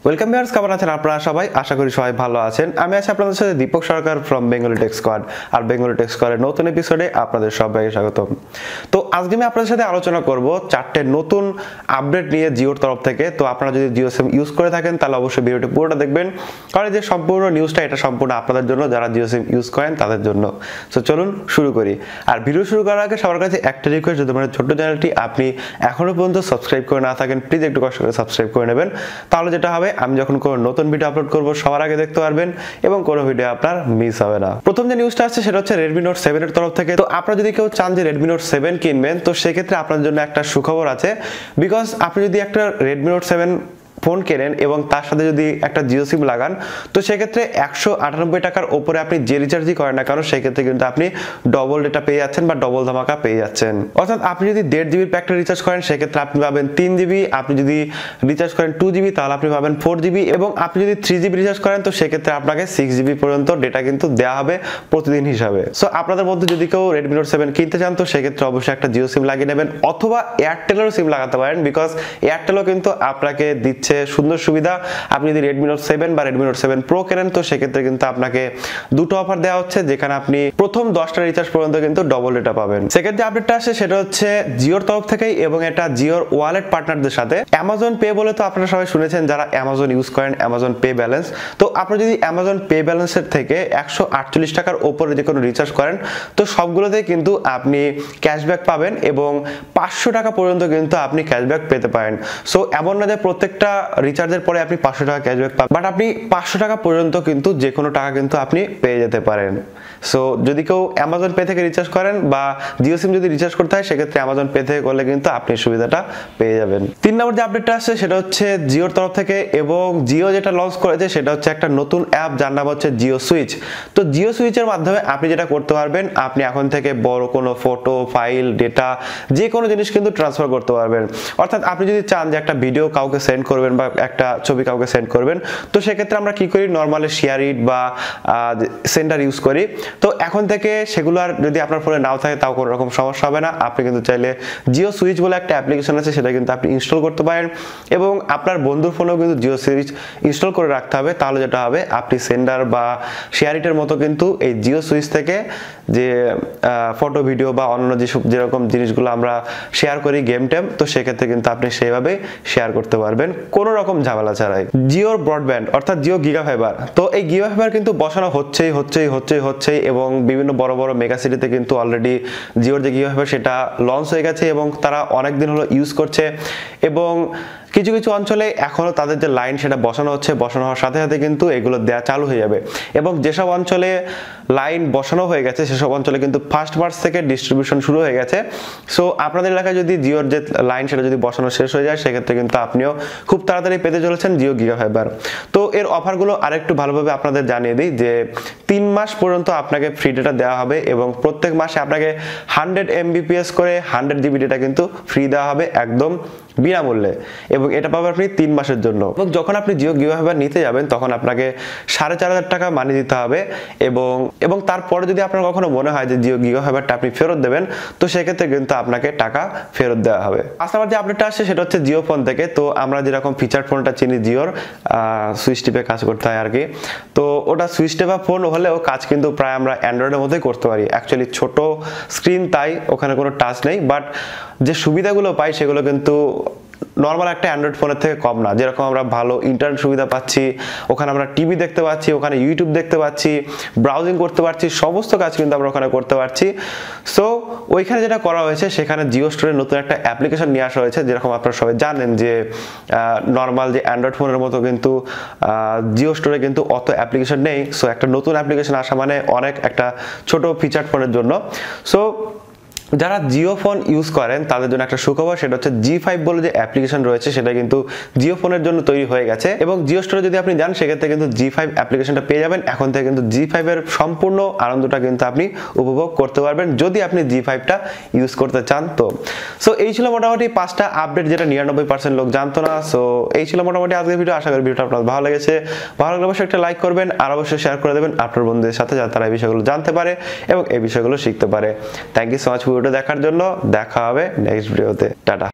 Welcome viewers, কেমন আছেন আপনারা সবাই? আশা করি সবাই ভালো আছেন। আমি আছি আপনাদের সাথে দীপক সরকার ফ্রম বেঙ্গলি টেক স্কোয়াড। আর বেঙ্গলি টেক স্কোয়াডের নতুন এপিসোডে আপনাদের সবাইকে স্বাগতম। তো আজকে আমি আপনাদের সাথে আলোচনা করব 4টে নতুন আপডেট নিয়ে জিওর তরফ থেকে। তো আপনারা যদি জিও সিম ইউজ করে থাকেন তাহলে অবশ্যই ভিডিওটি পুরোটা দেখবেন, কারণ এই যে সম্পূর্ণ নিউজটা এটা সম্পূর্ণ আপনাদের জন্য, যারা জিও সিম ইউজ করেন তাদের জন্য। তো চলুন শুরু করি। আর ভিডিও শুরু করার আগে সবার কাছে একটা রিকোয়েস্ট, যদি আমার ছোট্ট চ্যানেলটি আপনি এখনো পর্যন্ত সাবস্ক্রাইব করে না থাকেন, প্লিজ একটু কষ্ট করে সাবস্ক্রাইব করে নেবেন। তাহলে যেটা হবে, আমি যখন কোনো নতুন ভিডিও আপলোড করব সবার আগে দেখতে পারবেন এবং কোনো ভিডিও আপনার মিস হবে না। প্রথম যে নিউজটা আসছে সেটা হচ্ছে Redmi Note 7 এর তরফ থেকে। তো আপনারা যদি কেউ চান যে Redmi Note 7 কিনবেন, তো সেক্ষেত্রে আপনাদের জন্য একটা সুখবর আছে। বিকজ আপনি যদি একটা Redmi Note 7 ফোন কেনেন এবং তার সাথে যদি একটা জিও সিম লাগান, তো সেক্ষেত্রে 198 টাকার ওপরে আপনি যে রিচার্জই করেন না কেন, সেক্ষেত্রে কিন্তু আপনি ডবল ডেটা পেয়ে যাচ্ছেন বা ডবল ধামাকা পেয়ে যাচ্ছেন। অর্থাৎ আপনি যদি 1.5 জিবির প্যাকটা রিচার্জ করেন সেক্ষেত্রে আপনি পাবেন 3 জিবি, আপনি যদি রিচার্জ করেন 2 জিবি তাহলে আপনি পাবেন 4 জিবি, এবং আপনি যদি 3 জিবি রিচার্জ করেন তো সেক্ষেত্রে আপনাকে 6 জিবি পর্যন্ত ডেটা কিন্তু দেওয়া হবে প্রতিদিন হিসাবে। সো আপনাদের মধ্যে যদি কেউ Redmi Note 7 কিনতে চান তো সেক্ষেত্রে অবশ্যই একটা জিও সিম লাগিয়ে নেবেন, অথবা এয়ারটেলেরও সিম লাগাতে পারেন। বিকজ এয়ারটেলও কিন্তু আপনাকে দিচ্ছে সুন্দর সুবিধা। আপনি যদি Redmi Note 7 বা Redmi Note 7 Pro কেনেন তো সেক্ষেত্রে কিন্তু আপনাকে দুটো অফার দেওয়া হচ্ছে, যেখানে আপনি প্রথম 10টা রিচার্জ পর্যন্ত কিন্তু ডবল ডেটা পাবেন। সেকেন্ড যে আপডেটটা আসে সেটা হচ্ছে জিওর তরফ থেকেই, এবং এটা জিওর ওয়ালেট পার্টনারদের সাথে। অ্যামাজন পে বলে তো আপনারা সবাই শুনেছেন যারা অ্যামাজন ইউজ করেন, অ্যামাজন পে ব্যালেন্স। তো আপনি যদি অ্যামাজন পে ব্যালেন্সের থেকে 148 টাকার ওপরে যে কোনো রিচার্জ করেন তো সবগুলোতে কিন্তু আপনি ক্যাশব্যাক পাবেন, এবং 500 টাকা পর্যন্ত কিন্তু আপনি ক্যাশব্যাক পেতে পারেন। সো এমন না যে প্রত্যেকটা রিচার্জের পরে আপনি 500 টাকা ক্যাশব্যাক পাবেন, বাট আপনি 500 টাকা পর্যন্ত কিন্তু যে কোনো টাকা কিন্তু আপনি পেয়ে যেতে পারেন। সো যদি কেউ অ্যামাজন পে থেকে রিচার্জ করেন বা জিও সিম যদি রিচার্জ করতে হয় সেক্ষেত্রে অ্যামাজন পে থেকে করলে কিন্তু আপনি সুবিধাটা পেয়ে যাবেন। 3 নম্বর যে আপডেটটা আসছে সেটা হচ্ছে জিওর তরফ থেকে, এবং জিও যেটা লঞ্চ করেছে সেটা হচ্ছে একটা নতুন অ্যাপ যার নাম হচ্ছে জিও সুইচ। তো জিও সুইচের মাধ্যমে আপনি যেটা করতে পারবেন, আপনি এখন থেকে বড় কোনো ফটো, ফাইল, ডেটা যে কোনো জিনিস কিন্তু ট্রান্সফার করতে পারবেন। অর্থাৎ আপনি যদি চান যে একটা ভিডিও কাউকে সেন্ড করবেন বা একটা ছবি কাউকে সেন্ড করবেন, তো সেক্ষেত্রে আমরা কি করি, নর্মালি শেয়ার ইট বা সেন্ডার ইউজ করি। তো এখন থেকে সেগুলো আর যদি আপনার ফোনে নাও থাকে তাও কোনো রকম সমস্যা হবে না। আপনি কিন্তু চাইলে জিও সুইচ বলে একটা অ্যাপ্লিকেশন আছে, সেটা কিন্তু আপনি ইনস্টল করতে পারেন, এবং আপনার বন্ধুর ফোনেও কিন্তু জিও সুইচ ইনস্টল করে রাখতে হবে। তাহলে যেটা হবে, আপনি সেন্ডার বা শেয়ার ইটের মতো কিন্তু এই জিও সুইচ থেকে যে ফটো, ভিডিও বা অন্য যেরকম জিনিসগুলো আমরা শেয়ার করি গেম টেম, তো সেক্ষেত্রে কিন্তু আপনি সেইভাবে শেয়ার করতে পারবেন কোনো রকম ঝামেলা ছাড়াই। জিওর ব্রডব্যান্ড অর্থাৎ জিও গিগা ফাইবার, তো এই গিগা ফাইবার কিন্তু বসানো হচ্ছেই, এবং বিভিন্ন বড় বড় মেগা সিটিতে কিন্তু অলরেডি জিওর যে গিগা ফাইবার সেটা লঞ্চ হয়ে গেছে, এবং তারা অনেকদিন হলো ইউজ করছে, এবং কিছু কিছু অঞ্চলে এখনো তাদের যে লাইন সেটা বসানো হওয়ার সাথে সাথে কিন্তু এগুলো দেওয়া চালু হয়ে যাবে। এবং যেসব অঞ্চলে লাইন বসানো হয়ে গেছে সেসব অঞ্চলে কিন্তু 1 মার্চ থেকে ডিস্ট্রিবিউশন শুরু হয়ে গেছে। সো আপনাদের এলাকায় যদি জিওর যে লাইন সেটা যদি বসানো শেষ হয়ে যায় সেক্ষেত্রে কিন্তু আপনিও খুব তাড়াতাড়ি পেতে চলেছেন জিও গিগা ফাইবার। তো এর অফারগুলো আরেকটু ভালোভাবে আপনাদের জানিয়ে দিই যে 3 মাস পর্যন্ত আপনাকে ফ্রি ডেটা দেওয়া হবে, এবং প্রত্যেক মাসে আপনাকে 100 MBPS করে 100 জিবি ডেটা কিন্তু ফ্রি দেওয়া হবে একদম বিনামূল্যে, এবং এটা পাবেন আপনি 3 মাসের জন্য। এবং যখন আপনি জিও গিগা ফাইবার নিতে যাবেন তখন আপনাকে 4500 টাকা মানি দিতে হবে, এবং তারপরে যদি আপনার কখনো মনে হয় যে জিও গিগা ফাইবারটা আপনি ফেরত দেবেন তো সেক্ষেত্রে কিন্তু আপনাকে টাকা ফেরত দেওয়া হবে। আজকে আমার যে আপডেটটা আসছে সেটা হচ্ছে জিও ফোন থেকে। তো আমরা যেরকম ফিচার ফোনটা চিনি জিওর, সুইচ টিপে কাজ করতে হয় আর কি, তো ওটা সুইচ টেপা ফোন হলেও কাজ কিন্তু প্রায় আমরা অ্যান্ড্রয়েডের মধ্যেই করতে পারি। অ্যাকচুয়ালি ছোট স্ক্রিন, তাই ওখানে কোনো টাচ নেই, বাট যে সুবিধাগুলো পাই সেগুলো কিন্তু নর্মাল একটা অ্যান্ড্রয়েড ফোনের থেকে কম না। যেরকম আমরা ভালো ইন্টারনেট সুবিধা পাচ্ছি, ওখানে আমরা টিভি দেখতে পাচ্ছি, ওখানে ইউটিউব দেখতে পাচ্ছি, ব্রাউজিং করতে পারছি, সমস্ত কাজ কিন্তু আমরা ওখানে করতে পারছি। সো ওইখানে যেটা করা হয়েছে, সেখানে জিও স্টোরে নতুন একটা অ্যাপ্লিকেশন নিয়ে আসা হয়েছে। যেরকম আপনারা সবাই জানেন যে নর্মাল যে অ্যান্ড্রয়েড ফোনের মতো কিন্তু জিও স্টোরে কিন্তু অত অ্যাপ্লিকেশন নেই। সো একটা নতুন অ্যাপ্লিকেশন আসা মানে অনেক একটা ছোট ফিচার ফোনের জন্য। সো যারা জিও ফোন ইউজ করেন তাদের জন্য একটা সুখবর, সেটা হচ্ছে G5 বলে যে অ্যাপ্লিকেশন রয়েছে সেটা কিন্তু জিও ফোনের জন্য তৈরি হয়ে গেছে, এবং জিও স্টোরে যদি আপনি যান সেক্ষেত্রে কিন্তু G5 অ্যাপ্লিকেশনটা পেয়ে যাবেন। এখন থেকে কিন্তু G5 এর সম্পূর্ণ আনন্দটা কিন্তু আপনি উপভোগ করতে পারবেন যদি আপনি G5টা ইউজ করতে চান। তো সো এই ছিল মোটামুটি 5টা আপডেট যেটা 99% লোক জানতো না। সো এই ছিল মোটামুটি আজকের ভিডিও। আশা করি ভিডিওটা আপনার ভালো লেগেছে। ভালো লাগলে অবশ্যই একটা লাইক করবেন, আর অবশ্যই শেয়ার করে দেবেন আপনার বন্ধুদের সাথে যাতে তারা এই বিষয়গুলো জানতে পারে এবং এই বিষয়গুলো শিখতে পারে। থ্যাংক ইউ সো মাচ ভিডিওটা দেখার জন্য। দেখা হবে নেক্সট ভিডিওতে। টাটা।